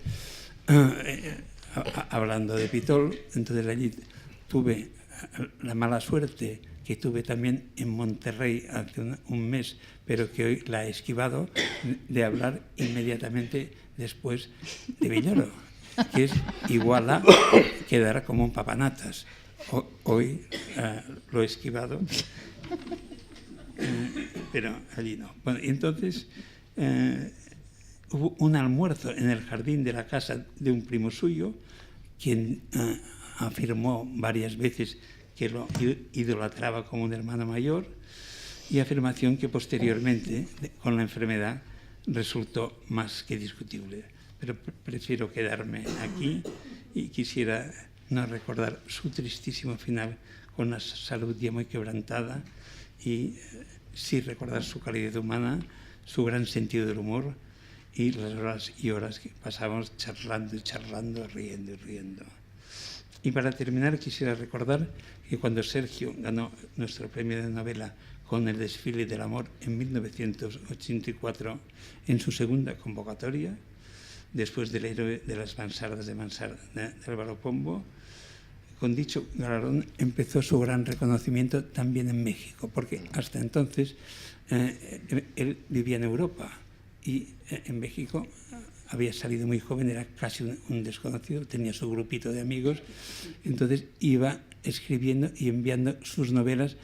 hablando de Pitol. Entonces allí tuve la mala suerte que tuve también en Monterrey hace un mes, pero que hoy la he esquivado, de hablar inmediatamente después de Villoro, que es igual a quedar como un papanatas. Hoy lo he esquivado, pero allí no. Bueno, y entonces hubo un almuerzo en el jardín de la casa de un primo suyo, quien afirmó varias veces que lo idolatraba como un hermano mayor, y afirmación que posteriormente, con la enfermedad, resultó más que discutible. Pero prefiero quedarme aquí y quisiera no recordar su tristísimo final con una salud ya muy quebrantada, y sí recordar su calidad humana, su gran sentido del humor y las horas y horas que pasábamos charlando y charlando, riendo y riendo. Y para terminar, quisiera recordar que cuando Sergio ganó nuestro premio de novela con El desfile del amor en 1984, en su segunda convocatoria, después del héroe de las mansardas de Álvaro Pombo, con dicho galardón empezó su gran reconocimiento también en México, porque hasta entonces él vivía en Europa y en México había salido muy joven, era casi un desconocido, tenía su grupito de amigos, entonces iba escribiendo y enviando sus novelas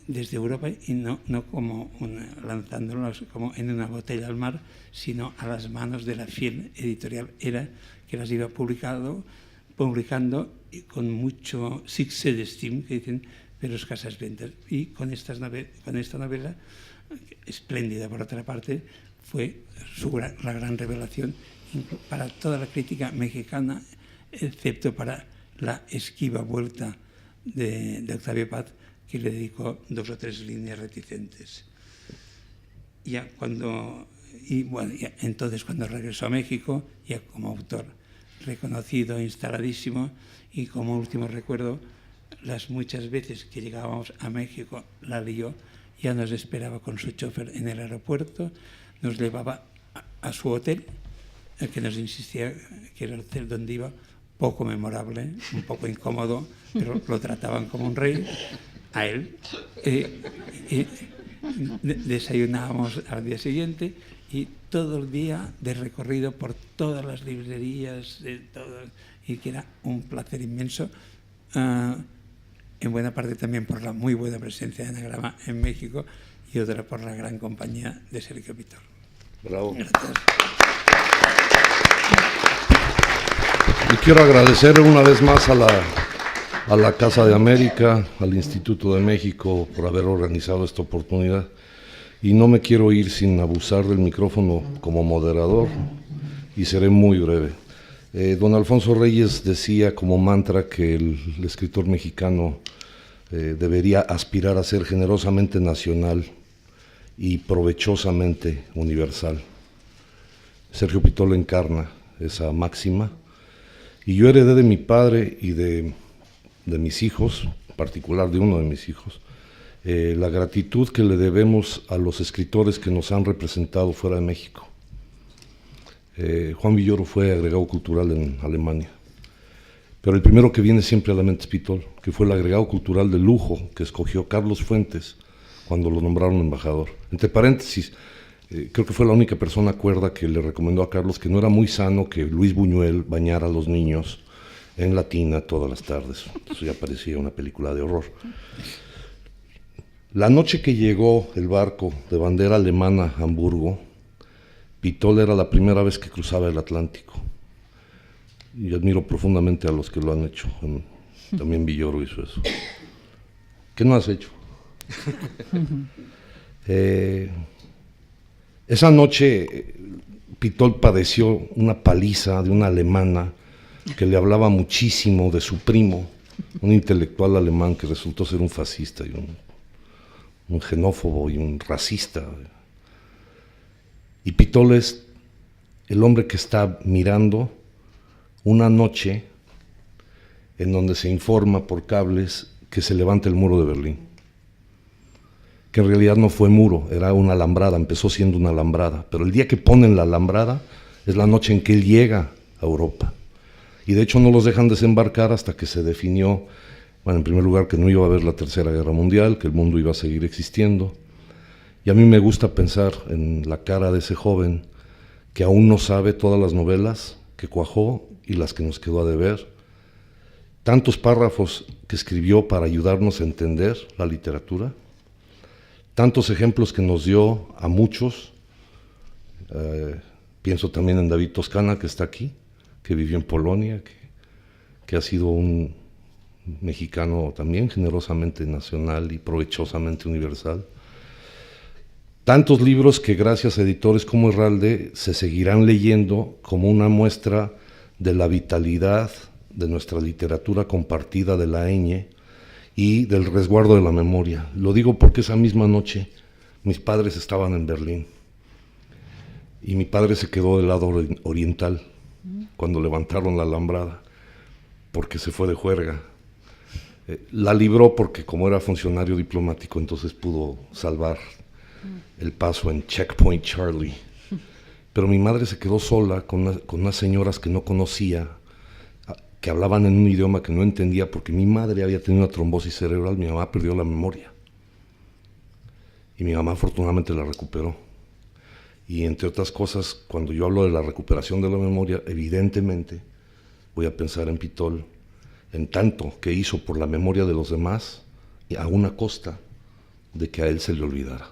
desde Europa, y no como lanzándolas como en una botella al mar, sino a las manos de la fiel editorial ERA, que las iba publicando con mucho succès d'estime, que dicen, pero escasas ventas. Y con esta novela, espléndida por otra parte, fue la gran revelación para toda la crítica mexicana, excepto para la esquiva vuelta de Octavio Paz, que le dedicó 2 o 3 líneas reticentes. Entonces, cuando regresó a México, ya como autor reconocido, instaladísimo, y como último recuerdo, las muchas veces que llegábamos a México, Lali y yo, ya nos esperaba con su chofer en el aeropuerto, nos llevaba a su hotel, que nos insistía que era el hotel donde iba, poco memorable, un poco incómodo, pero lo trataban como un rey, a él. Desayunábamos al día siguiente y todo el día de recorrido por todas las librerías, y que era un placer inmenso, en buena parte también por la muy buena presencia de Anagrama en México y otra por la gran compañía de Sergio Pitol. Bravo. Gracias. Y quiero agradecer una vez más a la Casa de América, al Instituto de México por haber organizado esta oportunidad. Y no me quiero ir sin abusar del micrófono como moderador y seré muy breve. Don Alfonso Reyes decía como mantra que el escritor mexicano debería aspirar a ser generosamente nacional y provechosamente universal. Sergio Pitol encarna esa máxima y yo heredé de mi padre y de mis hijos, en particular de uno de mis hijos, la gratitud que le debemos a los escritores que nos han representado fuera de México. Juan Villoro fue agregado cultural en Alemania, pero el primero que viene siempre a la mente es Pitol, que fue el agregado cultural de lujo que escogió Carlos Fuentes cuando lo nombraron embajador. Entre paréntesis, creo que fue la única persona cuerda que le recomendó a Carlos que no era muy sano que Luis Buñuel bañara a los niños en la tina todas las tardes. Eso ya parecía una película de horror. La noche que llegó el barco de bandera alemana a Hamburgo, Pitol era la primera vez que cruzaba el Atlántico. Y admiro profundamente a los que lo han hecho. También Villoro hizo eso. ¿Qué no has hecho? Esa noche Pitol padeció una paliza de una alemana que le hablaba muchísimo de su primo, un intelectual alemán que resultó ser un fascista y un xenófobo y un racista. Y Pitol es el hombre que está mirando una noche en donde se informa por cables que se levanta el muro de Berlín, que en realidad no fue muro, era una alambrada, empezó siendo una alambrada, pero el día que ponen la alambrada es la noche en que él llega a Europa. Y de hecho no los dejan desembarcar hasta que se definió, bueno, en primer lugar, que no iba a haber la Tercera Guerra Mundial, que el mundo iba a seguir existiendo. Y a mí me gusta pensar en la cara de ese joven que aún no sabe todas las novelas que cuajó y las que nos quedó a deber, tantos párrafos que escribió para ayudarnos a entender la literatura, tantos ejemplos que nos dio a muchos. Pienso también en David Toscana, que está aquí, que vivió en Polonia, que ha sido un mexicano también generosamente nacional y provechosamente universal. Tantos libros que gracias a editores como Herralde se seguirán leyendo como una muestra de la vitalidad de nuestra literatura compartida de la ñ y del resguardo de la memoria. Lo digo porque esa misma noche mis padres estaban en Berlín y mi padre se quedó del lado oriental cuando levantaron la alambrada porque se fue de juerga. La libró porque como era funcionario diplomático entonces pudo salvar el paso en Checkpoint Charlie, pero mi madre se quedó sola con unas señoras que no conocía, que hablaban en un idioma que no entendía porque mi madre había tenido una trombosis cerebral, mi mamá perdió la memoria y mi mamá afortunadamente la recuperó. Y entre otras cosas, cuando yo hablo de la recuperación de la memoria, evidentemente voy a pensar en Pitol, en tanto que hizo por la memoria de los demás y a una costa de que a él se le olvidara.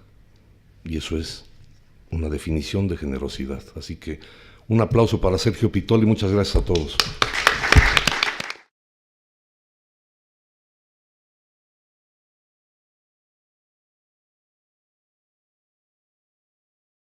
Y eso es una definición de generosidad. Así que un aplauso para Sergio Pitol y muchas gracias a todos.